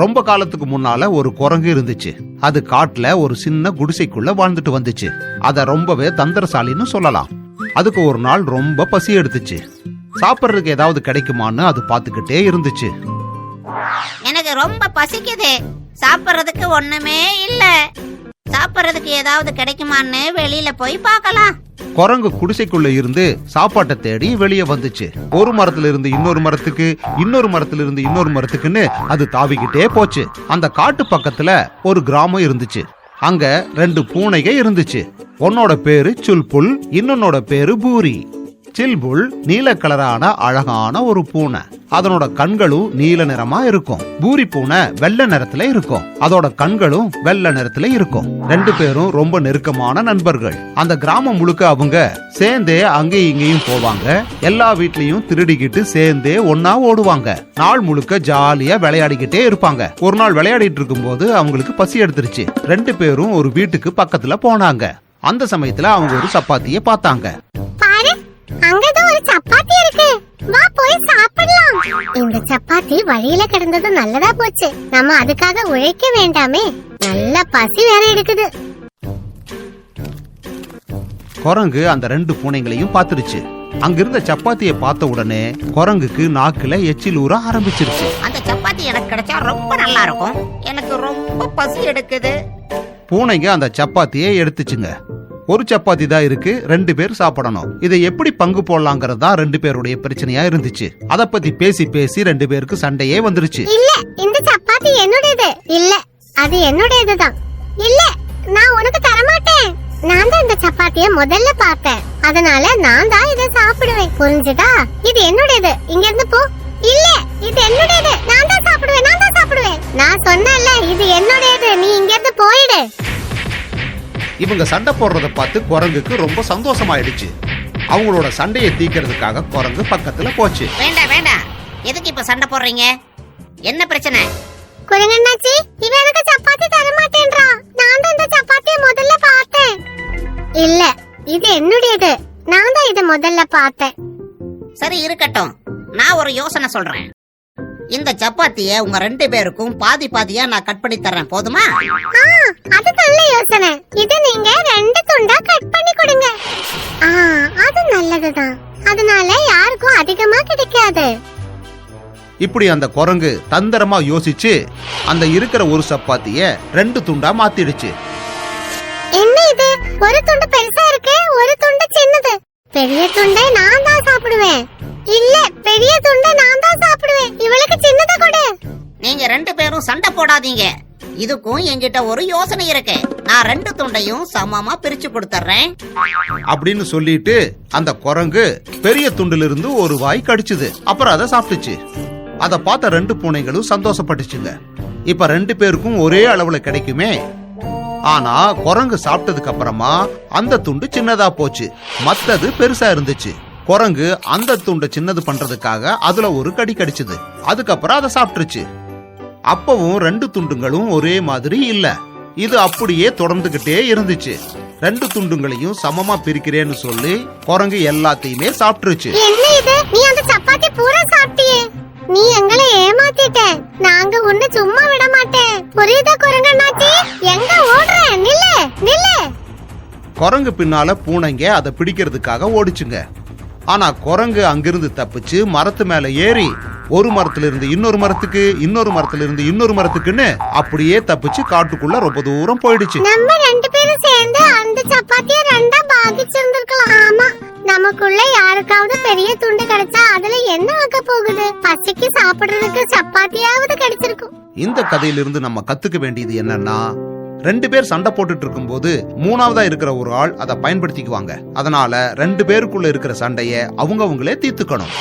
ரொம்ப காலத்துக்கு முன்னால ஒரு குரங்கு இருந்துச்சு. அது காட்டுல ஒரு சின்ன குடிசைக்குள்ள வாழ்ந்துட்டு வந்துச்சு. அத ரொம்பவே தந்திரசாலின்னு சொல்லலாம். அதுக்கு ஒரு நாள் ரொம்ப பசி எடுத்துச்சு. சாப்பிட்றதுக்கு ஏதாவது கிடைக்குமான்னு அது பாத்துக்கிட்டே இருந்துச்சு. எனக்கு ரொம்ப பசிக்குது, சாப்பிட்றதுக்கு ஒண்ணுமே இல்ல, சாப்பிட்றதுக்கு ஏதாவது கிடைக்குமான்னு வெளியில போய் பார்க்கலாம். குரங்கு குடிசைக்குள்ள இருந்து சாப்பாட்டை தேடி வெளியே வந்துச்சு. ஒரு மரத்துல இருந்து இன்னொரு மரத்துக்கு, இன்னொரு மரத்துல இருந்து இன்னொரு மரத்துக்குன்னு அது தாவிக்கிட்டே போச்சு. அந்த காட்டு பக்கத்துல ஒரு கிராமம் இருந்துச்சு. அங்க 2 பூனைக இருந்துச்சு. ஒன்னோட பேரு சுல்புல், இன்னொன்னோட பேரு பூரி. சில்புல் நீல கலரான அழகான ஒரு பூனை. அதனோட கண்களும் நீல நிறமா இருக்கும். பூரி பூனை வெள்ளை நிறத்துல இருக்கும். அதோட கண்களும் வெள்ளை நிறத்துல இருக்கும். 2 பேரும் ரொம்ப நெருக்கமான நண்பர்கள். அந்த கிராமம் முழுக்க அவங்க சேர்ந்தே அங்கேயும் இங்கேயும் போவாங்க. எல்லா வீட்லயும் திருடிக்கிட்டு சேர்ந்தே ஒன்னா ஓடுவாங்க. நாள் முழுக்க ஜாலியா விளையாடிக்கிட்டே இருப்பாங்க. ஒரு நாள் விளையாடிட்டு இருக்கும் போது அவங்களுக்கு பசி எடுத்துருச்சு. 2 பேரும் ஒரு வீட்டுக்கு பக்கத்துல போனாங்க. அந்த சமயத்துல அவங்க ஒரு சப்பாத்திய பார்த்தாங்க. அங்கதான் ஒரு சப்பாத்தி இருக்கு, வா போய் சாப்பிடலாம். இந்த சப்பாத்தி வழியில கிடந்தது நல்லதா போச்சு, நம்ம அதுக்காக உழைக்க வேண்டாமே, நல்ல பசி வேற எடுக்குது. குரங்கு அந்த 2 பூனைகளையும் பார்த்துருச்சு. அங்கிருந்த சப்பாத்திய பார்த்த உடனே குரங்குக்கு நாக்குல எச்சில் ஊற ஆரம்பிச்சிருச்சு. அந்த சப்பாத்தி எனக்கு கிடைச்சா ரொம்ப நல்லா இருக்கும், எனக்கு ரொம்ப பசி எடுக்குது. பூனைங்க அந்த சப்பாத்தியை எடுத்துச்சுங்க. ஒரு சப்பாத்தி தான் இருக்கு, 2 பேர் சாப்பிடணும். இதை எப்படி பங்கு போடலாங்கிறது தான் 2 பேருடைய பிரச்சனையா இருந்துச்சு. அத பத்தி பேசி பேசி 2 பேருக்கு சண்டையே வந்துருச்சு. இல்ல, இந்த சப்பாத்தி என்னுடையது. இல்ல, அது என்னுடையதுதான். இல்ல, நான் உனக்கு தரமாட்டேன். நான் தான் இந்த சப்பாத்திய முதல்ல பார்த்தேன், அதனால நான் தான் இதை சாப்பிடுவேன், புரிஞ்சுதா? இது என்னுடையது, இங்க இருந்து போ. இல்ல, இது என்னுடையது, நான் தான் சாப்பிடுவேன், நான் தான் சாப்பிடுவேன். நான் சொன்னேன்ல, இது என்னுடையது, நீ இங்க இருந்து போயிடு. இவங்க சண்டை போடுறத பார்த்து குரங்குக்கு ரொம்ப சந்தோஷமாயிடுச்சு. அவங்களோட சண்டையை தீக்கிறதுக்காக குரங்கு பக்கத்துல போச்சு. வேண்டாம் வேண்டாம், எதுக்கு இப்ப சண்டை போடுறீங்க? என்ன பிரச்சனை? குரங்கண்ணாச்சி, இவன் எனக்கு சப்பாத்தி தர மாட்டேன்றா. நான் தான் இந்த சப்பாத்தியை முதல்ல பார்த்தேன். இல்ல, இது என்னுடையது, நான் தான் இதை முதல்ல பார்த்தேன். சரி இருக்கட்டும், நான் ஒரு யோசனை சொல்றேன். இந்த சப்பாத்திய உங்க 2 பேருக்கும் பாதி பாதியா நான் கட் பண்ணி தர்றேன், போதுமா? அது நல்ல யோசனை. இது நீங்க 2 துண்டா கட் பண்ணி கொடுங்க. அது நல்லதுதான், அதனால யாருக்கும் அதிகமா கிடைக்காது. இப்படி அந்த குரங்கு தந்திரமா யோசிச்சு அந்த இருக்கிற ஒரு சப்பாத்திய 2 துண்டா மாத்திடுச்சு. என்ன இது, ஒரு துண்டு பெருசா இருக்கு, ஒரு துண்டு சின்னது. பெரிய துண்டை நான் தான் சாப்பிடுவேன். இல்ல, பெரிய துண்டை நான் தான் சாப்பிடுவேன், இவளுக்கு சின்னதை கொடு. நீங்க 2 பேரும் சண்டை போடாதீங்க. இதுக்கும் என்கிட்ட ஒரு யோசனை இருக்கு. நான் 2 துண்டையும் சமமா பிரிச்சு கொடுத்துறேன் அப்படின்னு சொல்லிட்டு அந்த குரங்கு பெரிய துண்டுல இருந்து ஒரு வாய் கடிச்சுது. அப்புறம் அதை சாப்பிட்டுச்சு. அத பார்த்த 2 பூனைகளும் சந்தோஷப்பட்டுச்சுங்க. இப்ப 2 பேருக்கும் ஒரே அளவுல கிடைக்குமே. ஆனா குரங்கு சாப்பிட்டதுக்கு அப்புறமா அந்த துண்டு சின்னதா போச்சு, மத்தது பெருசா இருந்துச்சு. குரங்கு அந்த துண்டை சின்னது பண்றதுக்காக அதுல ஒரு கடி கடிச்சது. அதுக்கப்புறம் அதை சாப்பிட்டுருச்சு. அப்பவும் 2 துண்டுங்களும் ஒரே மாதிரி இல்ல. இது அப்படியே தொடர்ந்துகிட்டே இருந்துச்சு. 2 துண்டுங்களையும் சமமா பிரிக்கிறேன்னு சொல்லி குரங்கு எல்லாத்தையுமே சாப்பிட்டுருச்சு. என்ன இது, நீ அந்த சப்பாத்தி பூரா சாப்பிட்டியே, நீ எங்களை ஏமாத்திட்ட. நாங்க உன்னை சும்மா விட மாட்டேன், புரியுதா குரங்கண்ணாச்சி? எங்க ஓடுற, நில்லு நில்லு. குரங்கு பின்னால பூனைங்க அதை பிடிக்கிறதுக்காக ஓடிச்சுங்க. ஆனா குரங்கு அங்கிருந்து தப்பிச்சு மரத்து மேல ஏறி ஒரு மரத்துல இருந்து இன்னொரு மரத்துக்கு, இன்னொரு மரத்துல இருந்து இன்னொரு மரத்துக்குன்னு அப்படியே தப்பிச்சு காட்டுக்குள்ள ரொம்ப தூரம் போயிடுச்சு. நம்ம 2 பேரும் சேர்ந்து அந்த சப்பாத்திய 2ஆ பாகிச்சிருந்திருக்கலாம். ஆமா, நமக்குள்ள யாருக்காவது பெரிய துண்டு கிடைச்சா அதுல என்ன ஆக போகுது? பசிக்கு சாப்பிடுறதுக்கு சப்பாத்தியாவது கிடைச்சிருக்கும். இந்த கதையிலிருந்து நம்ம கத்துக்க வேண்டியது என்னன்னா, 2 பேர் சண்டை போட்டுட்டு இருக்கும் போது 3ஆவதா இருக்கிற ஒரு ஆள் அதை பயன்படுத்திக்குவாங்க. அதனால 2 பேருக்குள்ள இருக்கிற சண்டைய அவங்களே தீர்த்துக்கணும்.